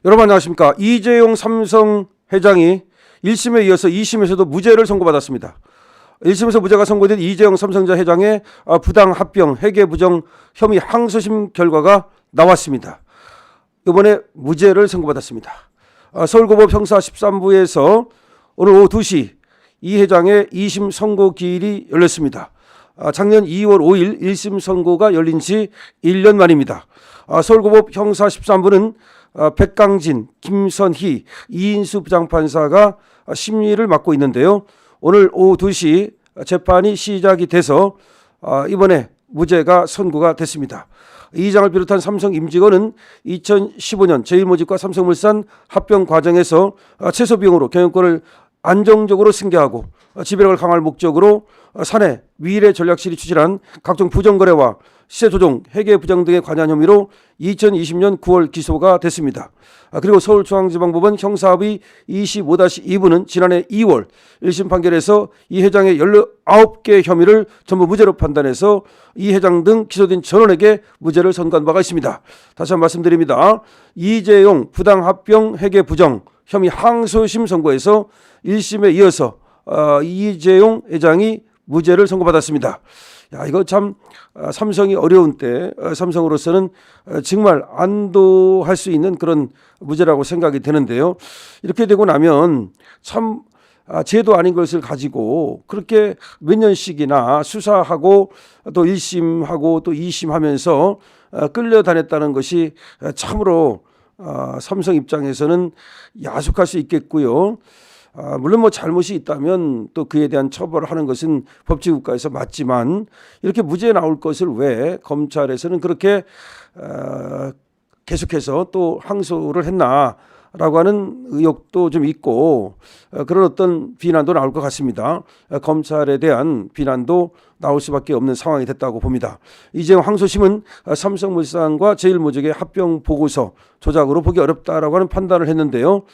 여러분 안녕하십니까. 이재용 삼성 회장이 1심에 이어서 2심에서도 무죄를 선고받았습니다. 1심에서 무죄가 선고된 이재용 삼성전자 회장의 부당 합병 회계부정 혐의 항소심 결과가 나왔습니다. 이번에 무죄를 선고받았습니다. 서울고법 형사 13부에서 오늘 오후 2시 이 회장의 2심 선고 기일이 열렸습니다. 작년 2월 5일 1심 선고가 열린 지 1년 만입니다. 서울고법 형사 13부는 백강진, 김선희, 이인수 부장판사가 심리를 맡고 있는데요. 오늘 오후 2시 재판이 시작이 돼서 이번에 무죄가 선고가 됐습니다. 이 회장을 비롯한 삼성 임직원은 2015년 제일모직과 삼성물산 합병 과정에서 최소 비용으로 경영권을 안정적으로 승계하고 지배력을 강화할 목적으로 사내 미래 전략실이 추진한 각종 부정거래와 시세 조종, 회계 부정 등에 관여한 혐의로 2020년 9월 기소가 됐습니다. 그리고 서울중앙지방법원 형사합의 25-2부는 지난해 2월 1심 판결에서 이 회장의 19개 혐의를 전부 무죄로 판단해서 이 회장 등 기소된 전원에게 무죄를 선고한 바가 있습니다. 다시 한번 말씀드립니다. 이재용 부당합병 회계부정 혐의 항소심 선고에서 1심에 이어서 이재용 회장이 무죄를 선고받았습니다. 이거 참 삼성이 어려운 때 삼성으로서는 정말 안도할 수 있는 그런 무죄라고 생각이 되는데요. 이렇게 되고 나면 참 죄도 아닌 것을 가지고 그렇게 몇 년씩이나 수사하고 또 1심하고 또 2심 하면서 끌려다녔다는 것이 참으로 삼성 입장에서는 야속할 수 있겠고요. 물론 뭐 잘못이 있다면 또 그에 대한 처벌을 하는 것은 법치국가에서 맞지만 이렇게 무죄 나올 것을 왜 검찰에서는 그렇게 계속해서 또 항소를 했나라고 하는 의혹도 좀 있고 그런 어떤 비난도 나올 것 같습니다. 검찰에 대한 비난도 나올 수밖에 없는 상황이 됐다고 봅니다. 이재용 항소심은 삼성물산과 제일모직의 합병 보고서 조작으로 보기 어렵다라고 하는 판단을 했는데요.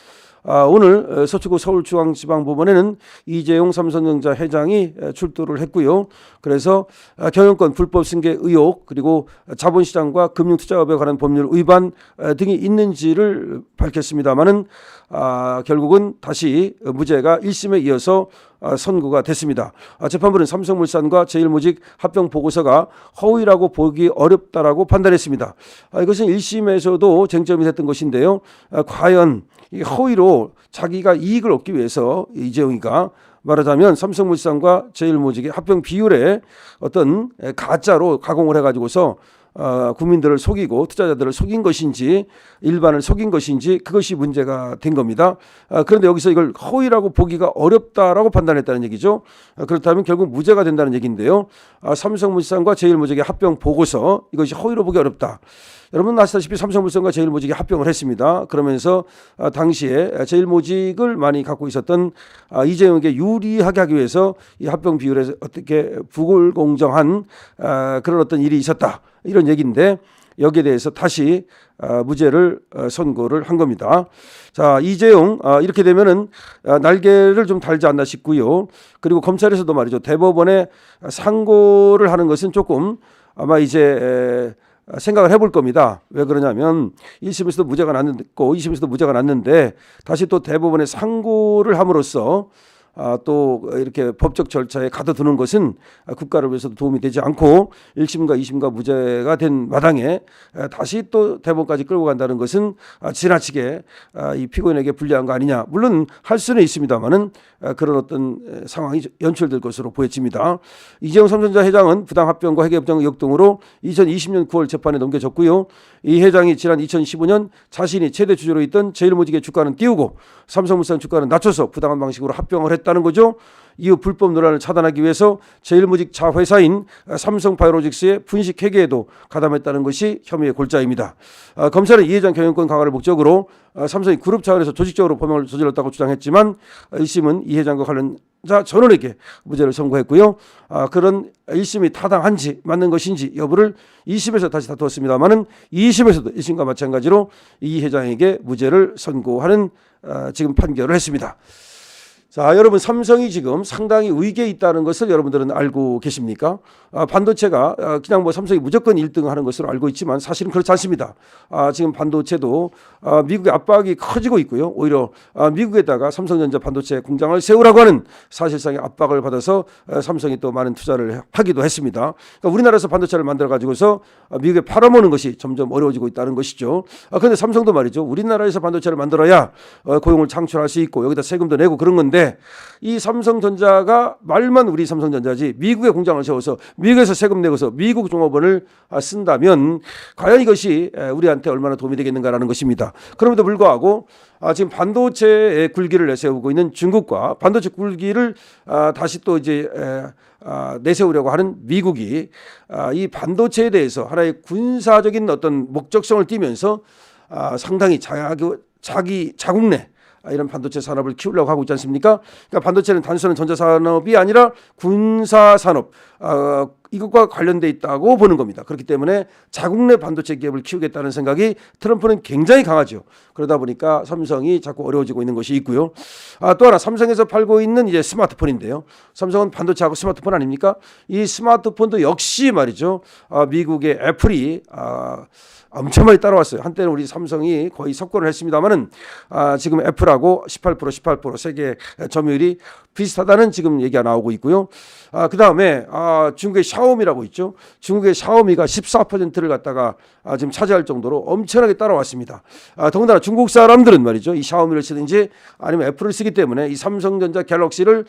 오늘 서초구 서울중앙지방법원에는 이재용 삼성전자 회장이 출두를 했고요. 그래서 경영권 불법 승계 의혹 그리고 자본시장과 금융투자업에 관한 법률 위반 등이 있는지를 밝혔습니다마는 결국은 다시 무죄가 1심에 이어서 선고가 됐습니다. 재판부는 삼성물산과 제일모직 합병 보고서가 허위라고 보기 어렵다라고 판단했습니다. 이것은 1심에서도 쟁점이 됐던 것인데요. 과연 이 허위로 자기가 이익을 얻기 위해서 이재용이가 말하자면 삼성물산과 제일모직의 합병 비율에 어떤 가짜로 가공을 해가지고서 국민들을 속이고 투자자들을 속인 것인지 일반을 속인 것인지 그것이 문제가 된 겁니다. 그런데 여기서 이걸 허위라고 보기가 어렵다라고 판단했다는 얘기죠. 그렇다면 결국 무죄가 된다는 얘기인데요. 삼성물산과 제일모직의 합병 보고서 이것이 허위로 보기 어렵다. 여러분 아시다시피 삼성물산과 제일모직이 합병을 했습니다. 그러면서 당시에 제일모직을 많이 갖고 있었던 이재용에게 유리하게 하기 위해서 이 합병 비율에 어떻게 불공정한 그런 어떤 일이 있었다. 이런 얘기인데 여기에 대해서 다시 무죄를 선고를 한 겁니다. 자, 이재용 이렇게 되면은 날개를 좀 달지 않나 싶고요. 그리고 검찰에서도 말이죠. 대법원에 상고를 하는 것은 조금 아마 이제 생각을 해볼 겁니다. 왜 그러냐면 1심에서도 무죄가 났고 2심에서도 무죄가 났는데 다시 또 대법원에 상고를 함으로써 또 이렇게 법적 절차에 가둬두는 것은 국가를 위해서도 도움이 되지 않고 1심과 2심과 무죄가 된 마당에 다시 또 대법원까지 끌고 간다는 것은 지나치게 이 피고인에게 불리한 거 아니냐. 물론 할 수는 있습니다만은 그런 어떤 상황이 연출될 것으로 보여집니다. 이재용 삼성전자 회장은 부당합병과 회계부정 의혹 등으로 2020년 9월 재판에 넘겨졌고요. 이 회장이 지난 2015년 자신이 최대 주주로 있던 제일모직의 주가는 띄우고 삼성물산 주가는 낮춰서 부당한 방식으로 합병을 했다는 거죠. 이후 불법 논란을 차단하기 위해서 제일모직 자회사인 삼성바이오로직스의 분식 회계에도 가담했다는 것이 혐의의 골자입니다. 검찰은 이 회장 경영권 강화를 목적으로 삼성이 그룹 차원에서 조직적으로 범행을 저질렀다고 주장했지만 1심은 이 회장과 관련자 전원에게 무죄를 선고했고요. 그런 1심이 타당한지 맞는 것인지 여부를 2심에서 다시 다투었습니다마는 2심에서도 1심과 마찬가지로 이 회장에게 무죄를 선고하는 지금 판결을 했습니다. 자, 여러분 삼성이 지금 상당히 위기에 있다는 것을 여러분들은 알고 계십니까? 반도체가 그냥 뭐 삼성이 무조건 1등 하는 것으로 알고 있지만 사실은 그렇지 않습니다. 지금 반도체도 미국의 압박이 커지고 있고요. 오히려 미국에다가 삼성전자 반도체 공장을 세우라고 하는 사실상의 압박을 받아서 삼성이 또 많은 투자를 하기도 했습니다. 그러니까 우리나라에서 반도체를 만들어 가지고서 미국에 팔아먹는 것이 점점 어려워지고 있다는 것이죠. 그런데 삼성도 말이죠. 우리나라에서 반도체를 만들어야 고용을 창출할 수 있고 여기다 세금도 내고 그런 건데 이 삼성전자가 말만 우리 삼성전자지 미국에 공장을 세워서 미국에서 세금 내고서 미국 종업원을 쓴다면 과연 이것이 우리한테 얼마나 도움이 되겠는가라는 것입니다. 그럼에도 불구하고 지금 반도체의 굴기를 내세우고 있는 중국과 반도체 굴기를 다시 또 이제 내세우려고 하는 미국이 이 반도체에 대해서 하나의 군사적인 어떤 목적성을 띠면서 상당히 자기 자국 내 이런 반도체 산업을 키우려고 하고 있지 않습니까? 그러니까 반도체는 단순한 전자산업이 아니라 군사산업 이것과 관련돼 있다고 보는 겁니다. 그렇기 때문에 자국 내 반도체 기업을 키우겠다는 생각이 트럼프는 굉장히 강하죠. 그러다 보니까 삼성이 자꾸 어려워지고 있는 것이 있고요. 또 하나 삼성에서 팔고 있는 이제 스마트폰인데요. 삼성은 반도체하고 스마트폰 아닙니까? 이 스마트폰도 역시 말이죠. 미국의 애플이 엄청 많이 따라왔어요. 한때는 우리 삼성이 거의 석권을 했습니다만은 지금 애플하고 18% 세계 점유율이 비슷하다는 지금 얘기가 나오고 있고요. 그 다음에 중국의 샤오미라고 있죠. 중국의 샤오미가 14%를 갖다가 지금 차지할 정도로 엄청나게 따라왔습니다. 더군다나 중국 사람들은 말이죠. 이 샤오미를 쓰든지 아니면 애플을 쓰기 때문에 이 삼성전자 갤럭시를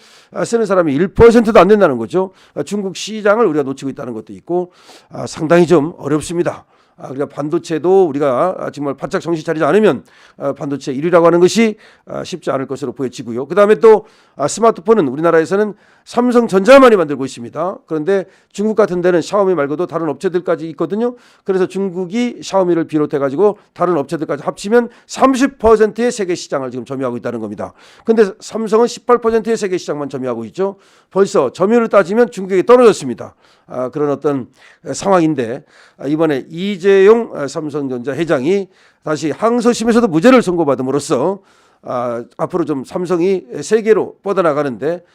쓰는 사람이 1%도 안 된다는 거죠. 중국 시장을 우리가 놓치고 있다는 것도 있고 상당히 좀 어렵습니다. 그러니까 반도체도 우리가 정말 바짝 정신 차리지 않으면 반도체 1위라고 하는 것이 쉽지 않을 것으로 보여지고요. 그 다음에 또 스마트폰은 우리나라에서는 삼성전자만이 만들고 있습니다. 그런데 중국 같은 데는 샤오미 말고도 다른 업체들까지 있거든요. 그래서 중국이 샤오미를 비롯해 가지고 다른 업체들까지 합치면 30%의 세계 시장을 지금 점유하고 있다는 겁니다. 그런데 삼성은 18%의 세계 시장만 점유하고 있죠. 벌써 점유율을 따지면 중국이 떨어졌습니다. 그런 어떤 상황인데 이번에 이재용 삼성전자 회장이 다시 항소심에서도 무죄를 선고받음으로써 앞으로 좀 삼성이 세계로 뻗어나가는데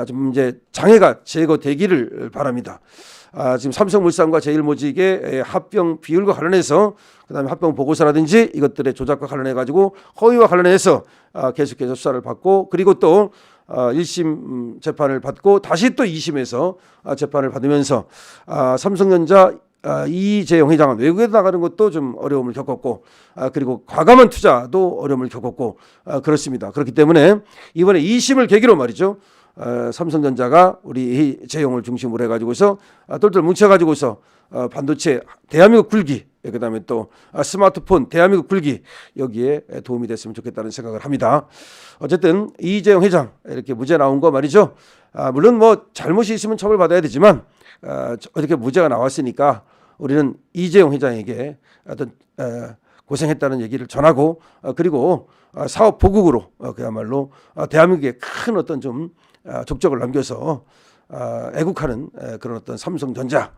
좀 이제 장애가 제거되기를 바랍니다. 지금 삼성물산과 제일모직의 합병 비율과 관련해서 그다음에 합병 보고서라든지 이것들의 조작과 관련해 가지고 허위와 관련해서 계속해서 수사를 받고 그리고 또 1심 재판을 받고 다시 또 2심에서 재판을 받으면서 삼성전자 이재용 회장은 외국에 나가는 것도 좀 어려움을 겪었고 그리고 과감한 투자도 어려움을 겪었고 그렇습니다. 그렇기 때문에 이번에 2심을 계기로 말이죠. 삼성전자가 우리 이재용을 중심으로 해가지고서 똘똘 뭉쳐가지고서 반도체 대한민국 굴기 그다음에 또 스마트폰 대한민국 굴기 여기에 도움이 됐으면 좋겠다는 생각을 합니다. 어쨌든 이재용 회장 이렇게 무죄 나온 거 말이죠. 물론 뭐 잘못이 있으면 처벌받아야 되지만 어떻게 무죄가 나왔으니까 우리는 이재용 회장에게 어떤 고생했다는 얘기를 전하고 그리고 사업 보국으로 그야말로 대한민국에 큰 어떤 좀 족적을 남겨서 애국하는 그런 어떤 삼성전자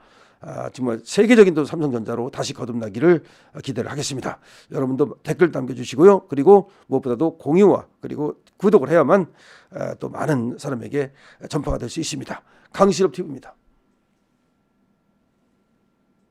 정말 세계적인 또 삼성전자로 다시 거듭나기를 기대를 하겠습니다. 여러분도 댓글 남겨주시고요. 그리고 무엇보다도 공유와 그리고 구독을 해야만 또 많은 사람에게 전파가 될 수 있습니다. 강실업 TV입니다.